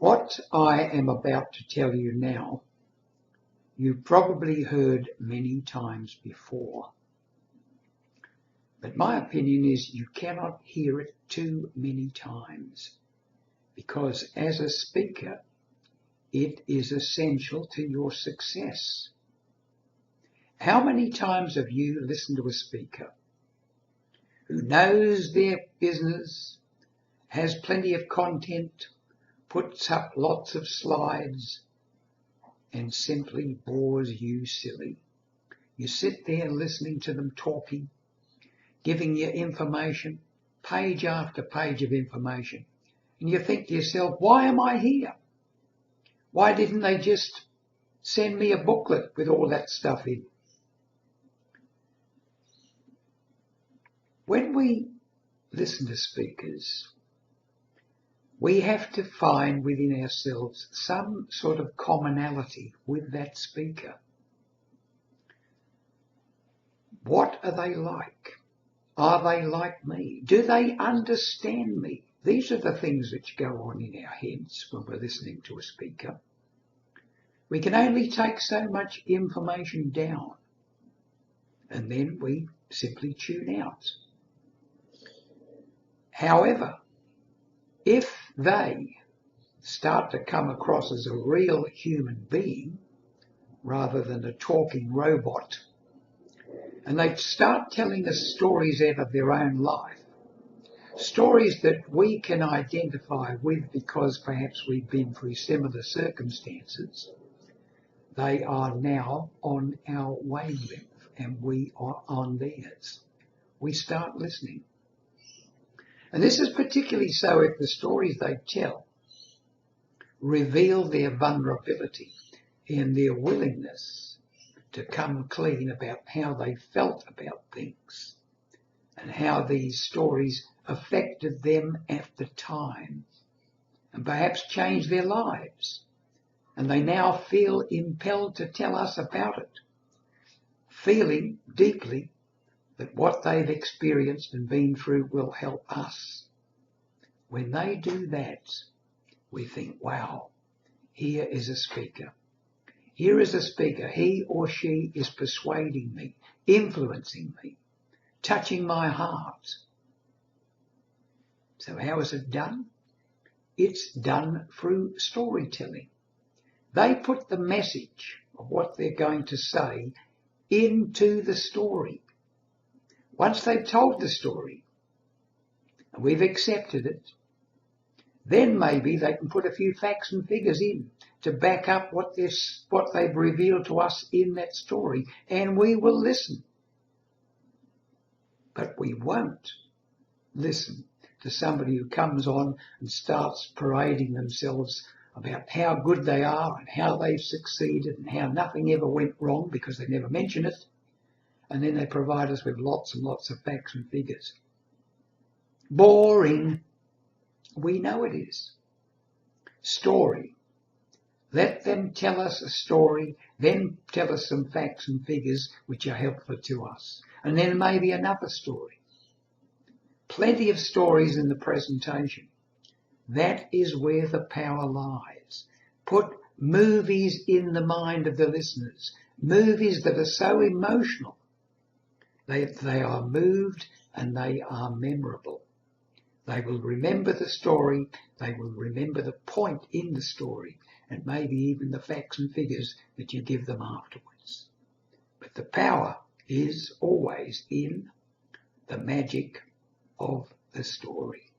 What I am about to tell you now, you've probably heard many times before. But my opinion is you cannot hear it too many times, because as a speaker, it is essential to your success. How many times have you listened to a speaker who knows their business, has plenty of content, puts up lots of slides, and simply bores you silly? You sit there listening to them talking, giving you information, page after page of information, and you think to yourself, why am I here? Why didn't they just send me a booklet with all that stuff in? When we listen to speakers, we have to find within ourselves some sort of commonality with that speaker. What are they like? Are they like me? Do they understand me? These are the things which go on in our heads when we're listening to a speaker. We can only take so much information down, and then we simply tune out. However, if they start to come across as a real human being rather than a talking robot, and they start telling us stories out of their own life, stories that we can identify with because perhaps we've been through similar circumstances, they are now on our wavelength and we are on theirs. We start listening. And this is particularly so if the stories they tell reveal their vulnerability and their willingness to come clean about how they felt about things and how these stories affected them at the time and perhaps changed their lives. And they now feel impelled to tell us about it, feeling deeply that what they've experienced and been through will help us. When they do that, we think, wow, here is a speaker. Here is a speaker. He or she is persuading me, influencing me, touching my heart. So how is it done? It's done through storytelling. They put the message of what they're going to say into the story. Once they've told the story and we've accepted it, then maybe they can put a few facts and figures in to back up what they've revealed to us in that story, and we will listen. But we won't listen to somebody who comes on and starts parading themselves about how good they are and how they've succeeded and how nothing ever went wrong because they never mention it. And then they provide us with lots and lots of facts and figures. Boring. We know it is. Story. Let them tell us a story, then tell us some facts and figures which are helpful to us. And then maybe another story. Plenty of stories in the presentation. That is where the power lies. Put movies in the mind of the listeners. Movies that are so emotional. They are moved and they are memorable. They will remember the story, they will remember the point in the story, and maybe even the facts and figures that you give them afterwards. But the power is always in the magic of the story.